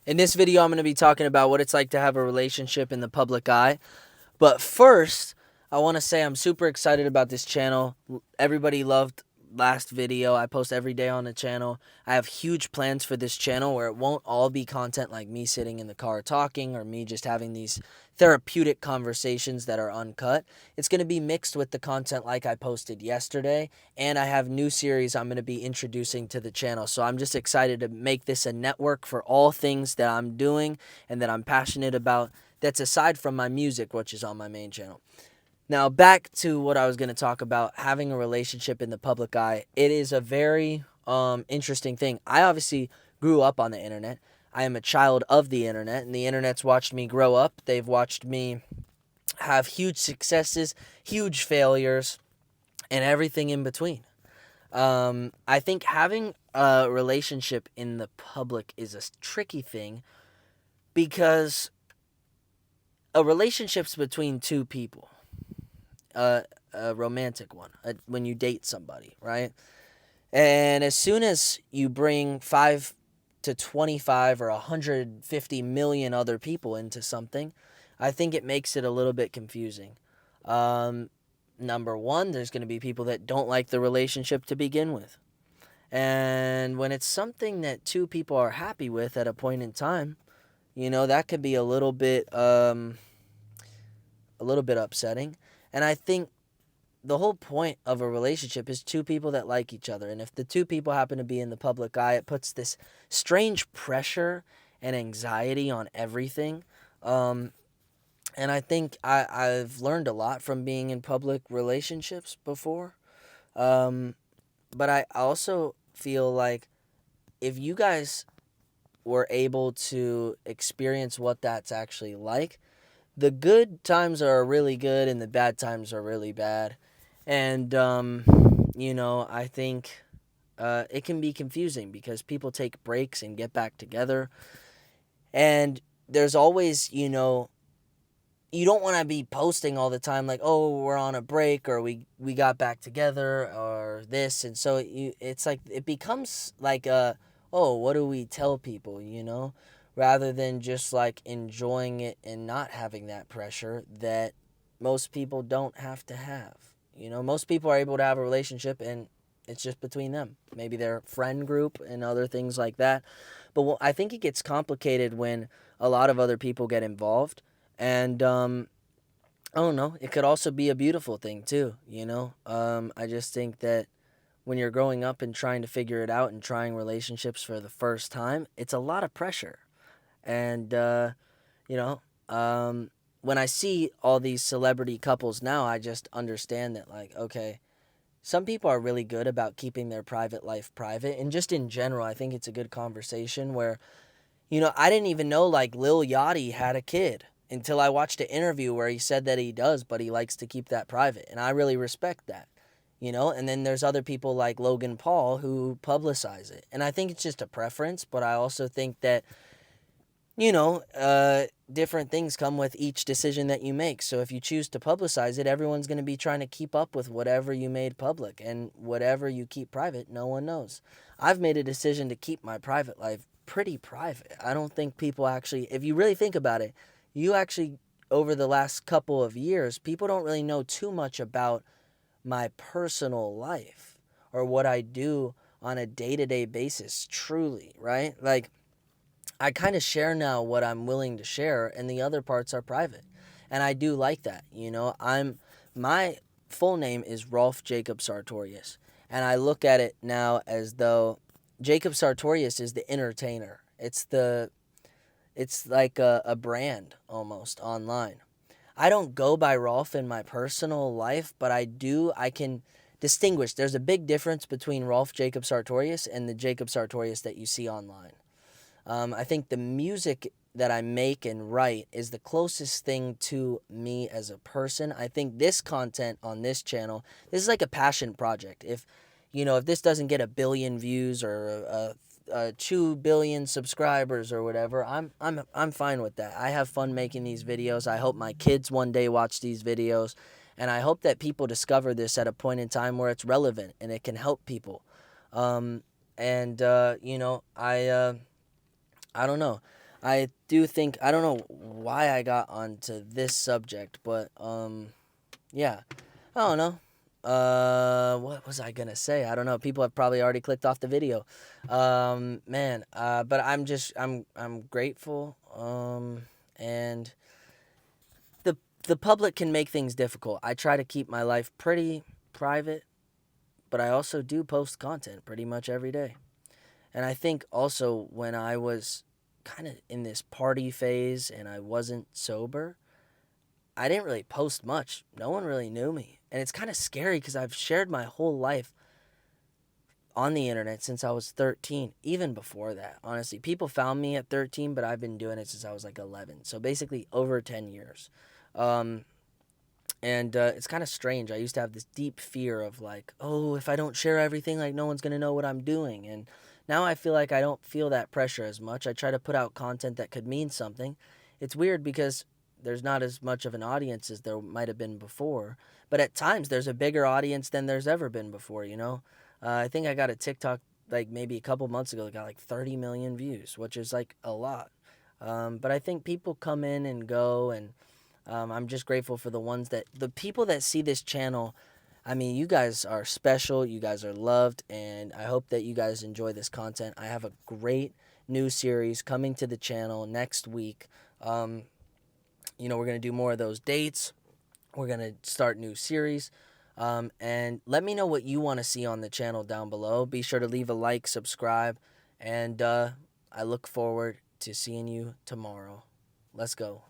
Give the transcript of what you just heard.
In this video, I'm going to be talking about what it's like to have a relationship in the public eye. But first, I want to say I'm super excited about this channel. Everybody loved last video. I post every day on the channel. I have huge plans for this channel where it won't all be content like me sitting in the car talking or me just having these therapeutic conversations that are uncut. It's going to be mixed with the content like I posted yesterday, and I have new series I'm going to be introducing to the channel. So I'm just excited to make this a network for all things that I'm doing and that I'm passionate about, that's aside from my music, which is on my main channel. Now, back to what I was going to talk about, having a relationship in the public eye. It is a very interesting thing. I obviously grew up on the internet. I am a child of the internet, and the internet's watched me grow up. They've watched me have huge successes, huge failures, and everything in between. I think having a relationship in the public is a tricky thing because a relationship's between two people. A romantic one, when you date somebody, right? And as soon as you bring 5 to 25 or 150 million other people into something, I think it makes it a little bit confusing. Number one, there's going to be people that don't like the relationship to begin with. And when it's something that two people are happy with at a point in time, that could be a little bit upsetting. And I think the whole point of a relationship is two people that like each other. And if the two people happen to be in the public eye, it puts this strange pressure and anxiety on everything. And I think I've learned a lot from being in public relationships before. But I also feel like if you guys were able to experience what that's actually like, the good times are really good and the bad times are really bad. And, I think it can be confusing because people take breaks and get back together. And there's always, you don't want to be posting all the time like, oh, we're on a break or we got back together or this. And so it's like it becomes like oh, what do we tell people, rather than just like enjoying it and not having that pressure that most people don't have to have. Most people are able to have a relationship and it's just between them. Maybe their friend group and other things like that. But I think it gets complicated when a lot of other people get involved. And I don't know. It could also be a beautiful thing too. I just think that when you're growing up and trying to figure it out and trying relationships for the first time, it's a lot of pressure. And you know, when I see all these celebrity couples now, I just understand that, like, okay, some people are really good about keeping their private life private. And just in general, I think it's a good conversation where, I didn't even know, like, Lil Yachty had a kid until I watched an interview where he said that he does, but he likes to keep that private. And I really respect that, And then there's other people like Logan Paul who publicize it. And I think it's just a preference, but I also think that, different things come with each decision that you make. So if you choose to publicize it, everyone's going to be trying to keep up with whatever you made public, and whatever you keep private, no one knows. I've made a decision to keep my private life pretty private. I don't think people actually, if you really think about it, you actually, over the last couple of years, people don't really know too much about my personal life or what I do on a day-to-day basis, truly, right? Like, I kind of share now what I'm willing to share, and the other parts are private. And I do like that. My full name is Rolf Jacob Sartorius. And I look at it now as though Jacob Sartorius is the entertainer. It's like a brand almost online. I don't go by Rolf in my personal life, but I can distinguish. There's a big difference between Rolf Jacob Sartorius and the Jacob Sartorius that you see online. I think the music that I make and write is the closest thing to me as a person. I think this content on this channel, this is like a passion project. If this doesn't get 1 billion views or 2 billion subscribers or whatever, I'm fine with that. I have fun making these videos. I hope my kids one day watch these videos, and I hope that people discover this at a point in time where it's relevant and it can help people. I don't know. I do think I don't know why I got onto this subject, but yeah, I don't know. What was I gonna say? I don't know. People have probably already clicked off the video. Man. But I'm grateful. And the the public can make things difficult. I try to keep my life pretty private, but I also do post content pretty much every day. And I think also when I was kind of in this party phase and I wasn't sober, I didn't really post much. No one really knew me. And it's kind of scary because I've shared my whole life on the internet since I was 13, even before that. Honestly, people found me at 13, but I've been doing it since I was like 11. So basically over 10 years. Um, and it's kind of strange. I used to have this deep fear of like, oh, if I don't share everything, like no one's going to know what I'm doing. And now I feel like I don't feel that pressure as much. I try to put out content that could mean something. It's weird because there's not as much of an audience as there might have been before. But at times there's a bigger audience than there's ever been before, you know? I think I got a TikTok like maybe a couple months ago that got like 30 million views, which is like a lot. But I think people come in and go, and I'm just grateful for the people that see this channel. I mean, you guys are special, you guys are loved, and I hope that you guys enjoy this content. I have a great new series coming to the channel next week. Um, we're going to do more of those dates. We're going to start new series. And let me know what you want to see on the channel down below. Be sure to leave a like, subscribe, and I look forward to seeing you tomorrow. Let's go.